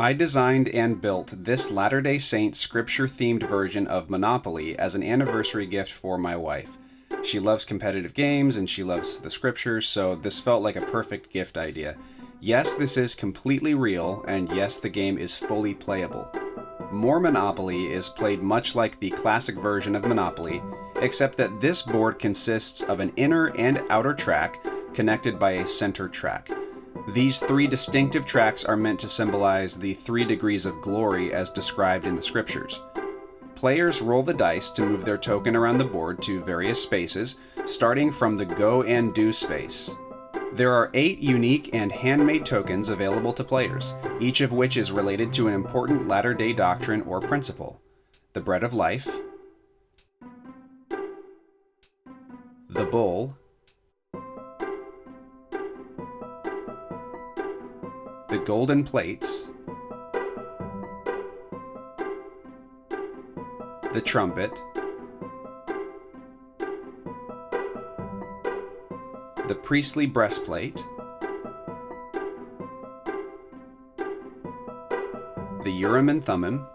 I designed and built this Latter-day Saint scripture-themed version of Monopoly as an anniversary gift for my wife. She loves competitive games and she loves the scriptures, so this felt like a perfect gift idea. Yes, this is completely real, and yes, the game is fully playable. Mormonopoly is played much like the classic version of Monopoly, except that this board consists of an inner and outer track connected by a center track. These three distinctive tracks are meant to symbolize the 3 degrees of glory as described in the scriptures. Players roll the dice to move their token around the board to various spaces, starting from the go and do space. There are 8 unique and handmade tokens available to players, each of which is related to an important Latter-day doctrine or principle. The Bread of Life, the Bull, the Golden Plates, the Trumpet, the Priestly Breastplate, the Urim and Thummim,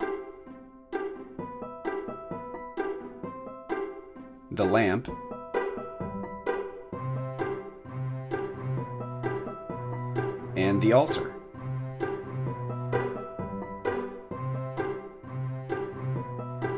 the Lamp, and the Altar.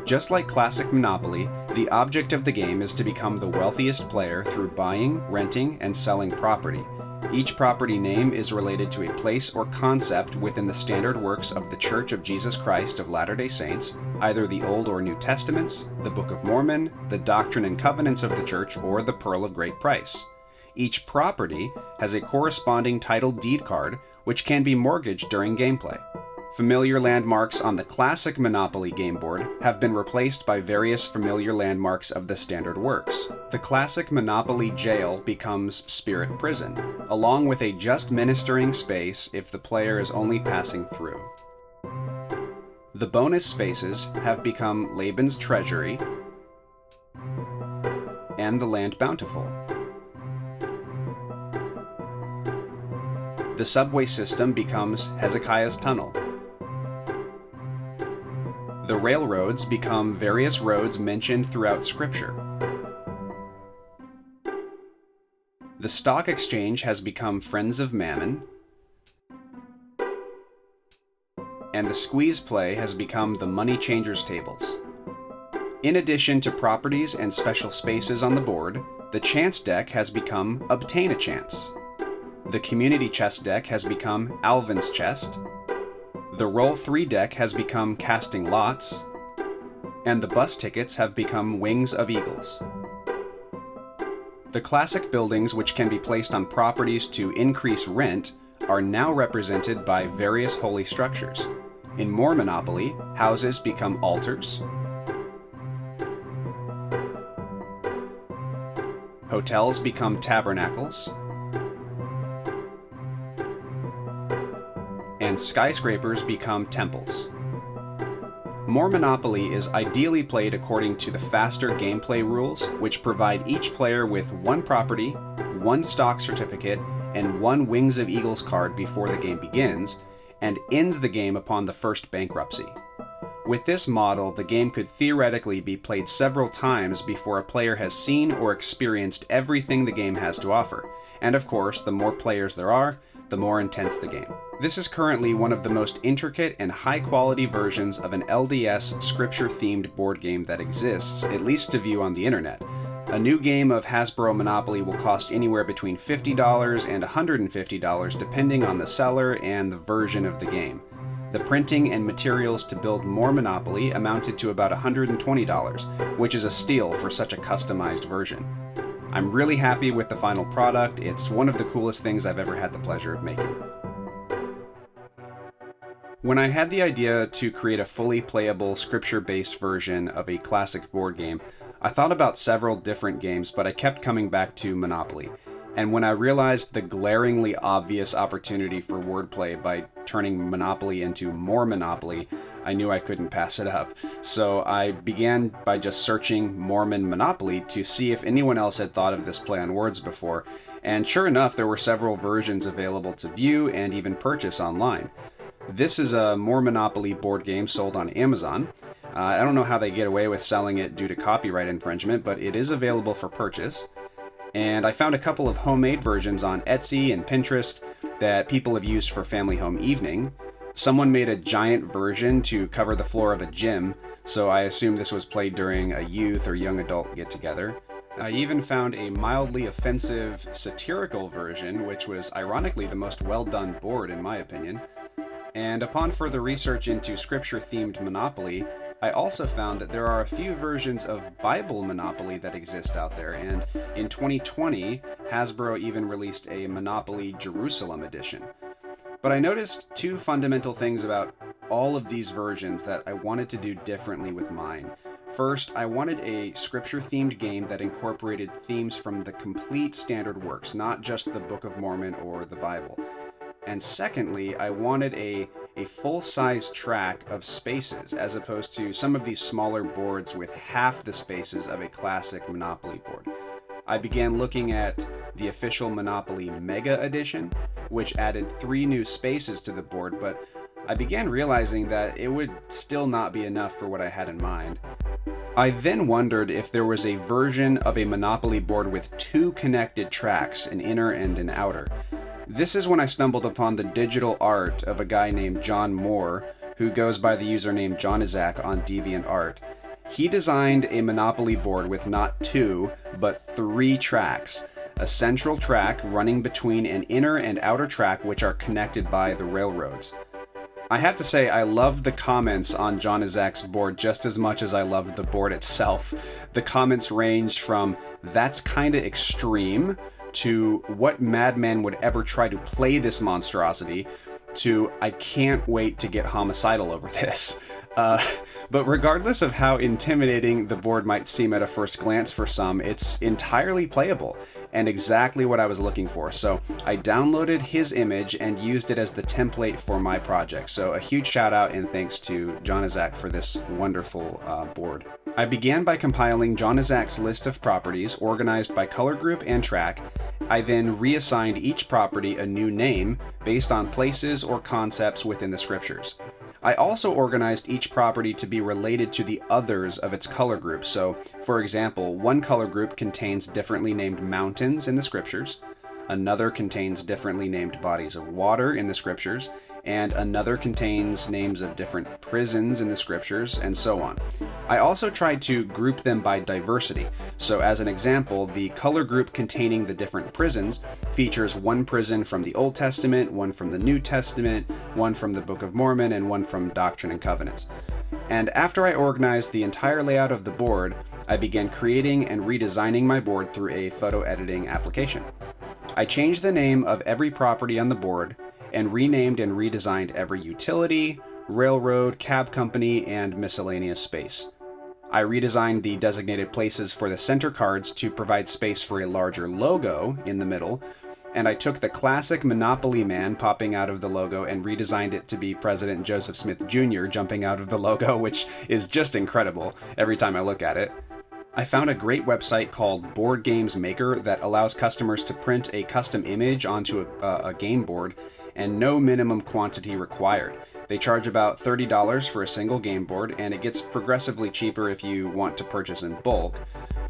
Just like classic Monopoly, the object of the game is to become the wealthiest player through buying, renting, and selling property. Each property name is related to a place or concept within the standard works of the Church of Jesus Christ of Latter-day Saints, either the Old or New Testaments, the Book of Mormon, the Doctrine and Covenants of the Church, or the Pearl of Great Price. Each property has a corresponding title deed card, which can be mortgaged during gameplay. Familiar landmarks on the classic Monopoly game board have been replaced by various familiar landmarks of the standard works. The classic Monopoly jail becomes Spirit Prison, along with a just ministering space if the player is only passing through. The bonus spaces have become Laban's Treasury and the Land Bountiful. The subway system becomes Hezekiah's Tunnel. The railroads become various roads mentioned throughout Scripture. The stock exchange has become Friends of Mammon. And the squeeze play has become the Money Changers tables. In addition to properties and special spaces on the board, the chance deck has become Obtain a Chance. The community chest deck has become Alvin's Chest. The Roll 3 deck has become Casting Lots, and the bus tickets have become Wings of Eagles. The classic buildings which can be placed on properties to increase rent are now represented by various holy structures. In Mormonopoly, houses become altars, hotels become tabernacles, and skyscrapers become temples. Mormonopoly is ideally played according to the faster gameplay rules, which provide each player with 1 property, 1 stock certificate, and 1 Wings of Eagles card before the game begins, and ends the game upon the first bankruptcy. With this model, the game could theoretically be played several times before a player has seen or experienced everything the game has to offer, and of course, the more players there are, the more intense the game. This is currently one of the most intricate and high-quality versions of an LDS scripture-themed board game that exists, at least to view on the internet. A new game of Hasbro Monopoly will cost anywhere between $50 and $150 depending on the seller and the version of the game. The printing and materials to build more Monopoly amounted to about $120, which is a steal for such a customized version. I'm really happy with the final product. It's one of the coolest things I've ever had the pleasure of making. When I had the idea to create a fully playable scripture-based version of a classic board game, I thought about several different games, but I kept coming back to Monopoly. And when I realized the glaringly obvious opportunity for wordplay by turning Monopoly into more Monopoly, I knew I couldn't pass it up. So I began by just searching Mormon Monopoly to see if anyone else had thought of this play on words before, and sure enough, there were several versions available to view and even purchase online. This is a Mormonopoly board game sold on Amazon. I don't know how they get away with selling it due to copyright infringement, but it is available for purchase. And I found a couple of homemade versions on Etsy and Pinterest that people have used for family home evening. Someone made a giant version to cover the floor of a gym, so I assume this was played during a youth or young adult get-together. I even found a mildly offensive satirical version, which was ironically the most well-done board in my opinion. And upon further research into scripture-themed Monopoly, I also found that there are a few versions of Bible Monopoly that exist out there, and in 2020, Hasbro even released a Monopoly Jerusalem edition. But I noticed two fundamental things about all of these versions that I wanted to do differently with mine. First, I wanted a scripture-themed game that incorporated themes from the complete standard works, not just the Book of Mormon or the Bible. And secondly, I wanted a full-size track of spaces, as opposed to some of these smaller boards with half the spaces of a classic Monopoly board. I began looking at the official Monopoly Mega Edition, which added 3 new spaces to the board, but I began realizing that it would still not be enough for what I had in mind. I then wondered if there was a version of a Monopoly board with 2 connected tracks, an inner and an outer. This is when I stumbled upon the digital art of a guy named John Moore, who goes by the username Jonizak on DeviantArt. He designed a Monopoly board with not 2, but 3 tracks. A central track running between an inner and outer track which are connected by the railroads. I have to say, I loved the comments on Jonizak's board just as much as I loved the board itself. The comments ranged from, "That's kinda extreme," to "What madman would ever try to play this monstrosity," to "I can't wait to get homicidal over this." But regardless of how intimidating the board might seem at a first glance for some, it's entirely playable and exactly what I was looking for. So I downloaded his image and used it as the template for my project. So a huge shout out and thanks to Jonizak for this wonderful board. I began by compiling Jonizak's list of properties organized by color group and track. I then reassigned each property a new name based on places or concepts within the scriptures. I also organized each property to be related to the others of its color group. So, for example, one color group contains differently named mountains in the scriptures, another contains differently named bodies of water in the scriptures, and another contains names of different prisons in the scriptures, and so on. I also tried to group them by diversity. So as an example, the color group containing the different prisons features one prison from the Old Testament, one from the New Testament, one from the Book of Mormon, and one from Doctrine and Covenants. And after I organized the entire layout of the board, I began creating and redesigning my board through a photo editing application. I changed the name of every property on the board and renamed and redesigned every utility, railroad, cab company, and miscellaneous space. I redesigned the designated places for the center cards to provide space for a larger logo in the middle, and I took the classic Monopoly man popping out of the logo and redesigned it to be President Joseph Smith Jr. jumping out of the logo, which is just incredible every time I look at it. I found a great website called Board Games Maker that allows customers to print a custom image onto a game board and no minimum quantity required. They charge about $30 for a single game board, and it gets progressively cheaper if you want to purchase in bulk.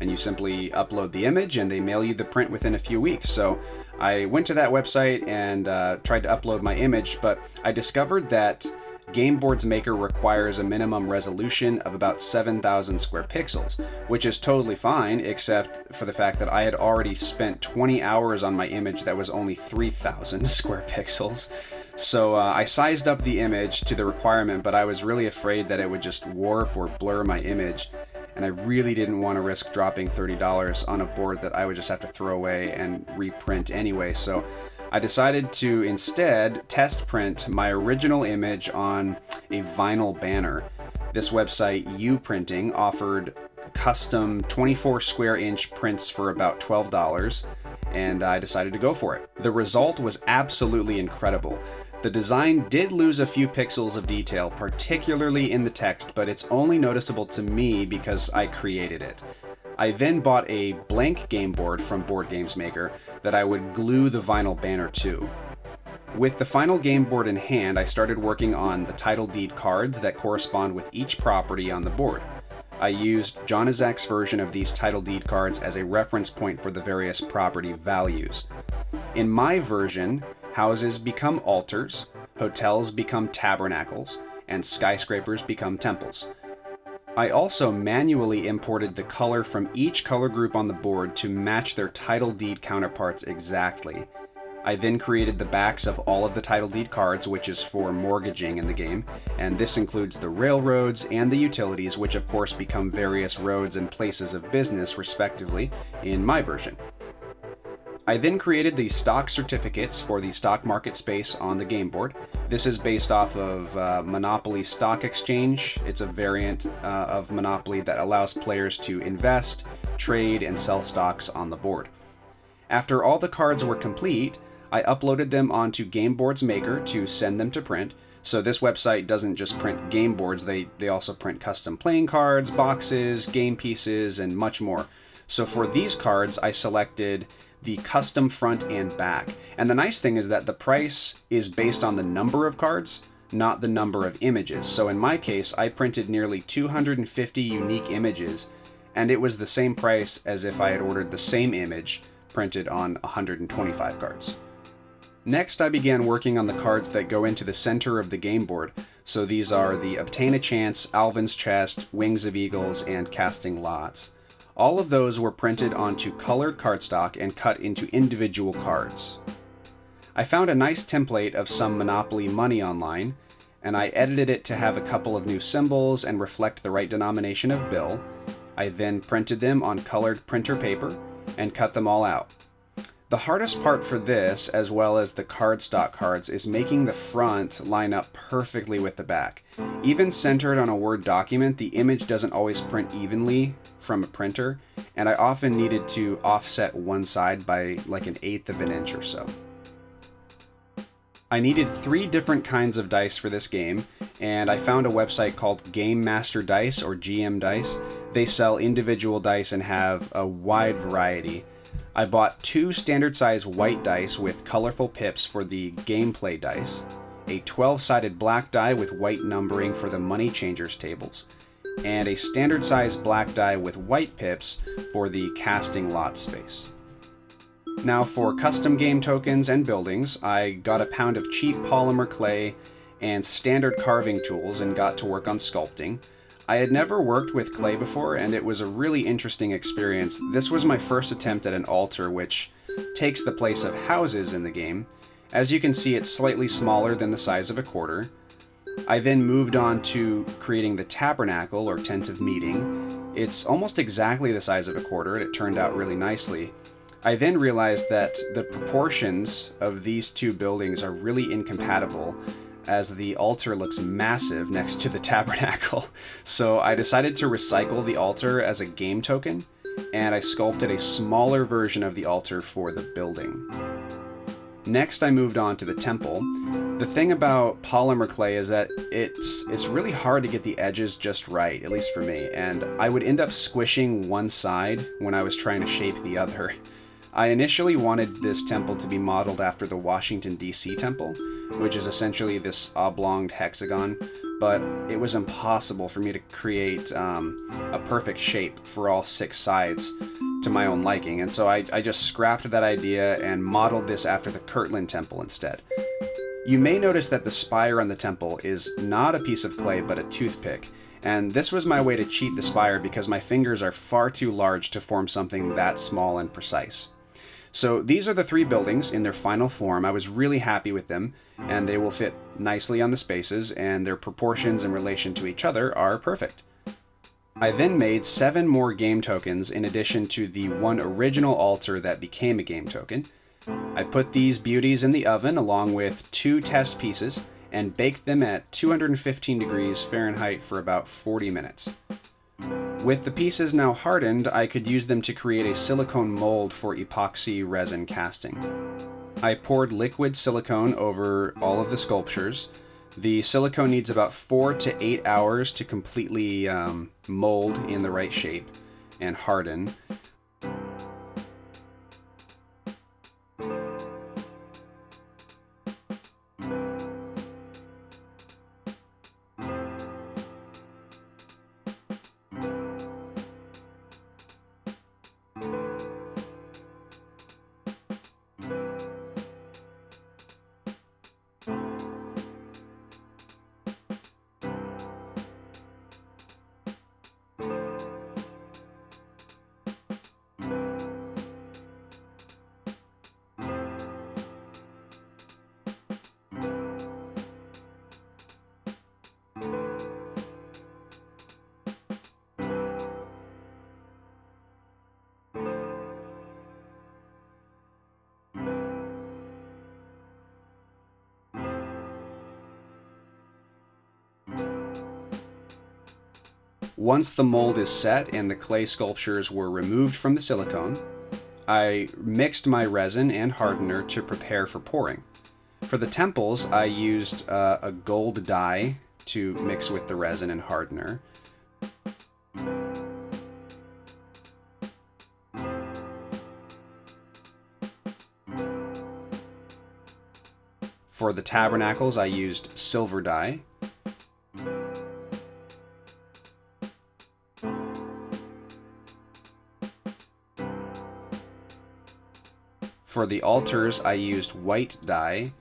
And you simply upload the image and they mail you the print within a few weeks. So I went to that website and tried to upload my image, but I discovered that Game Boards Maker requires a minimum resolution of about 7,000 square pixels, which is totally fine, except for the fact that I had already spent 20 hours on my image that was only 3,000 square pixels. So I sized up the image to the requirement, but I was really afraid that it would just warp or blur my image, and I really didn't want to risk dropping $30 on a board that I would just have to throw away and reprint anyway. So I decided to instead test print my original image on a vinyl banner. This website, Uprinting, offered custom 24 square inch prints for about $12, and I decided to go for it. The result was absolutely incredible. The design did lose a few pixels of detail, particularly in the text, but it's only noticeable to me because I created it. I then bought a blank game board from Board Games Maker that I would glue the vinyl banner to. With the final game board in hand, I started working on the title deed cards that correspond with each property on the board. I used John Izek's version of these title deed cards as a reference point for the various property values. In my version, houses become altars, hotels become tabernacles, and skyscrapers become temples. I also manually imported the color from each color group on the board to match their title deed counterparts exactly. I then created the backs of all of the title deed cards, which is for mortgaging in the game, and this includes the railroads and the utilities, which of course become various roads and places of business respectively in my version. I then created the stock certificates for the stock market space on the game board. This is based off of Monopoly Stock Exchange. It's a variant of Monopoly that allows players to invest, trade, and sell stocks on the board. After all the cards were complete, I uploaded them onto Game Boards Maker to send them to print. So this website doesn't just print game boards, they also print custom playing cards, boxes, game pieces, and much more. So for these cards, I selected the custom front and back. And the nice thing is that the price is based on the number of cards, not the number of images. So in my case, I printed nearly 250 unique images, and it was the same price as if I had ordered the same image printed on 125 cards. Next, I began working on the cards that go into the center of the game board. So these are the Obtain a Chance, Alvin's Chest, Wings of Eagles, and Casting Lots. All of those were printed onto colored cardstock and cut into individual cards. I found a nice template of some Monopoly money online, and I edited it to have a couple of new symbols and reflect the right denomination of bill. I then printed them on colored printer paper and cut them all out. The hardest part for this, as well as the cardstock cards, is making the front line up perfectly with the back. Even centered on a Word document, the image doesn't always print evenly from a printer, and I often needed to offset one side by like 1/8 of an inch or so. I needed 3 different kinds of dice for this game, and I found a website called Game Master Dice, or GM Dice. They sell individual dice and have a wide variety. I bought 2 standard size white dice with colorful pips for the gameplay dice, a 12-sided black die with white numbering for the money changers tables, and a standard size black die with white pips for the casting lot space. Now for custom game tokens and buildings, I got a pound of cheap polymer clay and standard carving tools and got to work on sculpting. I had never worked with clay before, and it was a really interesting experience. This was my first attempt at an altar, which takes the place of houses in the game. As you can see, it's slightly smaller than the size of a quarter. I then moved on to creating the tabernacle, or tent of meeting. It's almost exactly the size of a quarter, and it turned out really nicely. I then realized that the proportions of these 2 buildings are really incompatible, as the altar looks massive next to the tabernacle. So I decided to recycle the altar as a game token, and I sculpted a smaller version of the altar for the building. Next, I moved on to the temple. The thing about polymer clay is that it's really hard to get the edges just right, at least for me, and I would end up squishing one side when I was trying to shape the other. I initially wanted this temple to be modeled after the Washington, D.C. temple, which is essentially this oblong hexagon, but it was impossible for me to create a perfect shape for all 6 sides to my own liking, and so I just scrapped that idea and modeled this after the Kirtland Temple instead. You may notice that the spire on the temple is not a piece of clay but a toothpick, and this was my way to cheat the spire because my fingers are far too large to form something that small and precise. So these are the 3 buildings in their final form. I was really happy with them, and they will fit nicely on the spaces, and their proportions in relation to each other are perfect. I then made 7 more game tokens in addition to the 1 original altar that became a game token. I put these beauties in the oven along with 2 test pieces and baked them at 215 degrees Fahrenheit for about 40 minutes. With the pieces now hardened, I could use them to create a silicone mold for epoxy resin casting. I poured liquid silicone over all of the sculptures. The silicone needs about 4 to 8 hours to completely mold in the right shape and harden. Once the mold is set and the clay sculptures were removed from the silicone, I mixed my resin and hardener to prepare for pouring. For the temples, I used a gold dye to mix with the resin and hardener. For the tabernacles, I used silver dye. For the altars, I used white dye.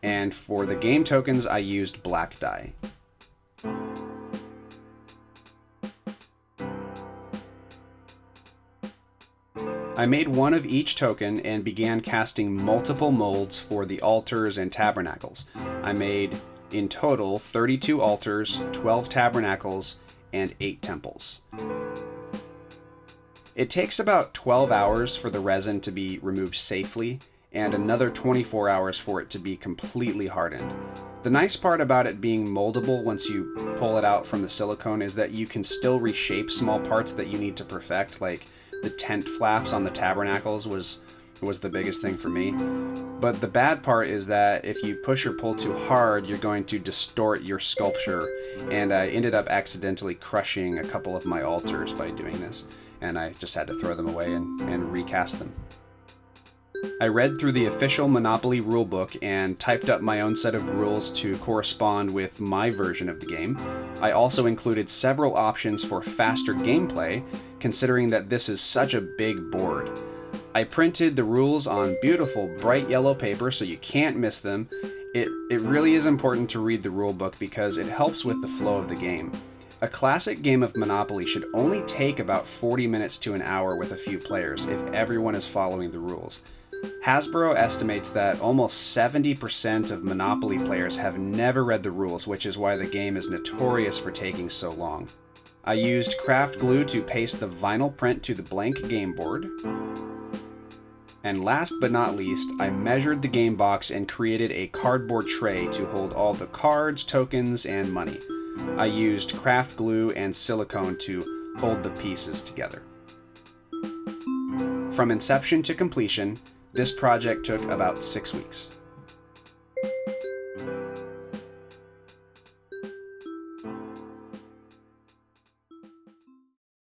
And for the game tokens, I used black dye. I made one of each token and began casting multiple molds for the altars and tabernacles. I made, in total, 32 altars, 12 tabernacles, and 8 temples. It takes about 12 hours for the resin to be removed safely, and another 24 hours for it to be completely hardened. The nice part about it being moldable once you pull it out from the silicone is that you can still reshape small parts that you need to perfect, like the tent flaps on the tabernacles was the biggest thing for me. But the bad part is that if you push or pull too hard, you're going to distort your sculpture, and I ended up accidentally crushing a couple of my altars by doing this, and I just had to throw them away and recast them. I read through the official Monopoly rulebook and typed up my own set of rules to correspond with my version of the game. I also included several options for faster gameplay, considering that this is such a big board. I printed the rules on beautiful bright yellow paper so you can't miss them. It really is important to read the rulebook because it helps with the flow of the game. A classic game of Monopoly should only take about 40 minutes to an hour with a few players if everyone is following the rules. Hasbro estimates that almost 70% of Monopoly players have never read the rules, which is why the game is notorious for taking so long. I used craft glue to paste the vinyl print to the blank game board. And last but not least, I measured the game box and created a cardboard tray to hold all the cards, tokens, and money. I used craft glue and silicone to hold the pieces together. From inception to completion, this project took about 6 weeks.